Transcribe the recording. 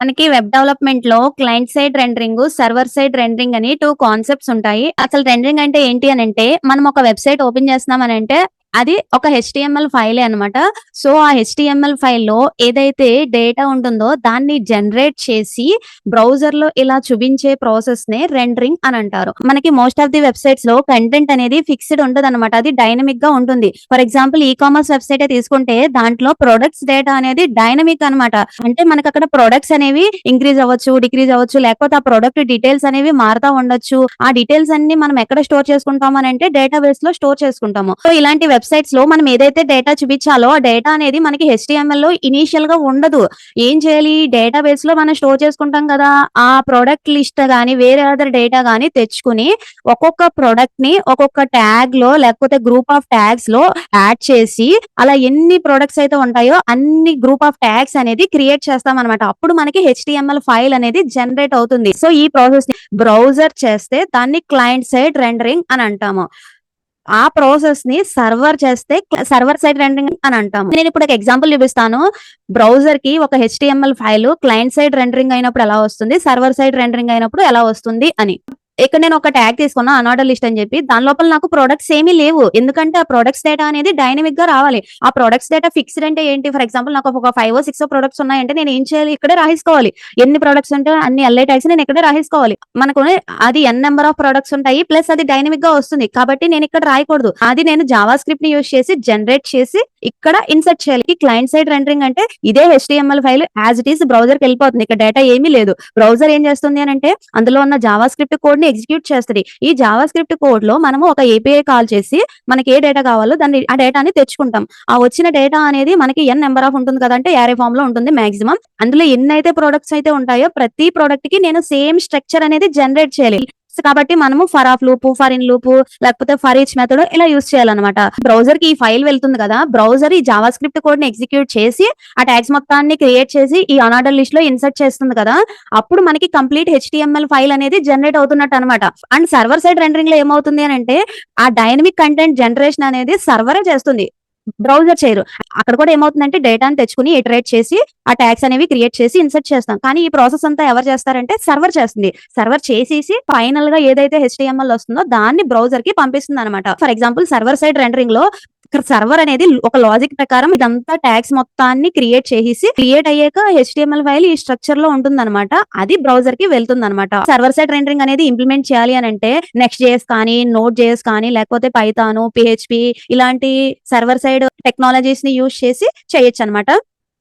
మనకి web development లో client side rendering, server side rendering అని 2 కాన్సెప్ట్స్ ఉంటాయి. అసలు రెండరింగ్ అంటే ఏంటి అనంటే, మనం ఒక వెబ్‌సైట్ ఓపెన్ చేస్తున్నామనంటే అది ఒక హెచ్‌టీఎంఎల్ ఫైలే అన్నమాట. సో, ఆ హెచ్‌టీఎంఎల్ ఫైల్‌లో ఏదైతే డేటా ఉంటుందో దాన్ని జనరేట్ చేసి బ్రౌజర్‌లో ఇలా చూపించే ప్రాసెస్‌నే రెండరింగ్ అని అంటారు. మనకి మోస్ట్ ఆఫ్ ది వెబ్‌సైట్స్‌లో కంటెంట్ అనేది ఫిక్స్‌డ్ ఉండదన్నమాట. అది డైనమిక్‌గా ఉంటుంది. ఫర్ ఎగ్జాంపుల్ కామర్స్ వెబ్‌సైటే తీసుకుంటే దాంట్లో ప్రొడక్ట్స్ డేటా అనేది డైనమిక్ అన్నమాట. అంటే మనకక్కడ ప్రొడక్ట్స్ అనేవి ఇంక్రీజ్ అవ్వచ్చు, డిక్రీజ్ అవ్వచ్చు. లేకపోతే ఆ ప్రొడక్ట్ డీటెయిల్స్ అనేవి మారుతా ఉండొచ్చు. ఆ డీటెయిల్స్ అన్నీ మనం ఎక్కడ స్టోర్ చేసుకుంటాం అనంటే డేటాబేస్‌లో స్టోర్ చేసుకుంటాము. సో, ఇలాంటి వెబ్‌సైట్స్‌లో మనం ఏదైతే డేటా చూపించాలో ఆ డేటా అనేది మనకి హెచ్‌టీఎంఎల్‌లో ఇనీషియల్‌గా ఉండదు. ఏం చేయాలి? డేటాబేస్‌లో మనం స్టోర్ చేసుకుంటాం కదా! ఆ ప్రొడక్ట్ లిస్ట్ గాని, వేరే అదర్ డేటా గాని తెచ్చుకొని ఒక్కొక్క ప్రొడక్ట్‌ని ఒక్కొక్క ట్యాగ్‌లో లేకపోతే గ్రూప్ ఆఫ్ ట్యాగ్స్‌లో యాడ్ చేసి అలా ఎన్ని ప్రొడక్ట్స్ అయితే ఉంటాయో అన్ని గ్రూప్ ఆఫ్ ట్యాగ్స్ అనేది క్రియేట్ చేస్తామనమాట. అప్పుడు మనకి హెచ్‌టీఎంఎల్ ఫైల్ అనేది జనరేట్ అవుతుంది. సో, ఈ ప్రాసెస్‌ని బ్రౌజర్ చేస్తే దాన్ని క్లయింట్ సైడ్ రెండరింగ్ అని అంటాము. ఆ ప్రాసెస్‌ని సర్వర్ చేస్తే సర్వర్ సైడ్ రెండరింగ్ అని అంటాము. నేనిప్పుడు ఒక ఎగ్జాంపుల్ చూపిస్తాను. బ్రౌజర్‌కి ఒక HTML file client side rendering అయినప్పుడు ఎలా వస్తుంది? సర్వర్ సైడ్ రెండరింగ్ అయినప్పుడు ఎలా వస్తుంది అని. ఇక్కడ నేను ఒక ట్యాగ్ తీసుకున్నా అన్ఆర్డర్ లిస్ట్ అని చెప్పి. దాని లోపల నాకు ప్రొడక్ట్స్ ఏమీ లేవు. ఎందుకంటే ఆ ప్రొడక్ట్స్ డేటా అనేది డైనమిక్‌గా రావాలి. ఆ ప్రొడక్ట్స్ డేటా ఫిక్స్‌డ్ అంటే ఏంటి? ఫర్ ఎగ్జాంపుల్ నాకు ఒక 5 6 ప్రొడక్ట్స్ ఉన్నాయంటే నేను ఏం చేయాలి? ఇక్కడే రాసేసుకోవాలి. ఎన్ని ప్రొడక్ట్స్ ఉంటాయో అన్ని ఎల్ఐ ట్యాగ్స్ నేను ఇక్కడే రాసేసుకోవాలి. మనకు అది ఎన్ నంబర్ ఆఫ్ ప్రొడక్ట్స్ ఉంటాయి. ప్లస్ అది డైనమిక్‌గా వస్తుంది. కాబట్టి నేను ఇక్కడ రాయకూడదు. అది నేను జావా స్క్రిప్ట్‌ని యూజ్ చేసి జనరేట్ చేసి ఇక్కడ ఇన్సర్ట్ చేయాలి. ఈ క్లయింట్ సైడ్ రెండరింగ్ అంటే ఇదే HTML file as it is బ్రౌజర్‌కెళ్ళిపోతుంది. ఇక్కడ డేటా ఏమీ లేదు. బ్రౌజర్ ఏం చేస్తుంది అనంటే అందులో ఉన్న జావా స్క్రిప్ట్ కోడ్‌ని ఎగ్జిక్యూట్ చేస్తది. ఈ జావా స్క్రిప్ట్ కోడ్‌లో మనము ఒక ఏపీఐ కాల్ చేసి మనకి ఏ డేటా కావాలో ఆ డేటాని తెచ్చుకుంటాం. ఆ వచ్చిన డేటా అనేది మనకి ఎన్ నంబర్ ఆఫ్ ఉంటుంది కదంటే యారే ఫార్మ్‌లో ఉంటుంది మాక్సిమం. అందులో ఎన్నైతే ప్రొడక్ట్స్ అయితే ఉంటాయో ప్రతి ప్రొడక్ట్‌కి నేను సేమ్ స్ట్రక్చర్ అనేది జనరేట్ చేయాలి. కాబట్టి మనము for of loop, for in loop లేకపోతే ఫర్ ఈచ్ మెథడ్ ఇలా యూజ్ చేయాలన్నమాట. బ్రౌజర్‌కి ఈ ఫైల్ వెళ్తుంది కదా! బ్రౌజర్ ఈ జావా స్క్రిప్ట్ కోడ్‌ని ఎగ్జిక్యూట్ చేసి ఆ ట్యాగ్స్ మొత్తాన్ని క్రియేట్ చేసి ఈ అన్ఆర్డర్ లిస్ట్‌లో ఇన్సర్ట్ చేస్తుంది కదా! అప్పుడు మనకి కంప్లీట్ హెచ్‌టీఎంఎల్ ఫైల్ అనేది జనరేట్ అవుతున్నట్టు అన్నమాట. అండ్ సర్వర్ సైడ్ రెండరింగ్‌లో ఏమవుతుంది అనంటే ఆ డైనమిక్ కంటెంట్ జనరేషన్ అనేది సర్వరే చేస్తుంది. బ్రౌజర్ చేయరు. అక్కడ కూడా ఏమవుతుందంటే డేటాని తెచ్చుకొని ఇటరేట్ చేసి ఆ ట్యాగ్స్ అనేవి క్రియేట్ చేసి ఇన్సర్ట్ చేస్తాం. కానీ ఈ ప్రాసెస్ అంతా ఎవరు చేస్తారంటే సర్వర్ చేస్తుంది. సర్వర్ చేసేసి ఫైనల్‌గా ఏదైతే హెచ్‌టీఎంఎల్ వస్తుందో దాన్ని బ్రౌజర్‌కి పంపిస్తుందన్నమాట. ఫర్ ఎగ్జాంపుల్ సర్వర్ సైడ్ రెండరింగ్‌లో ఇక్కడ సర్వర్ అనేది ఒక లాజిక్ ప్రకారం ఇదంతా ట్యాగ్స్ మొత్తాన్ని క్రియేట్ చేసేసి క్రియేట్ అయ్యాక హెచ్‌టీఎంఎల్ ఫైల్ ఈ స్ట్రక్చర్ లో ఉంటుందన్నమాట. అది బ్రౌజర్ కి వెళ్తుందన్నమాట. సర్వర్ సైడ్ రెండరింగ్ అనేది ఇంప్లిమెంట్ చేయాలి అనంటే నెక్స్ట్ జేఎస్ కానీ, నోడ్ జేఎస్ కానీ లేకపోతే పైథాన్, పీహెచ్‌పీ ఇలాంటి సర్వర్ సైడ్ టెక్నాలజీస్ ని యూజ్ చేసి చేయొచ్చన్నమాట.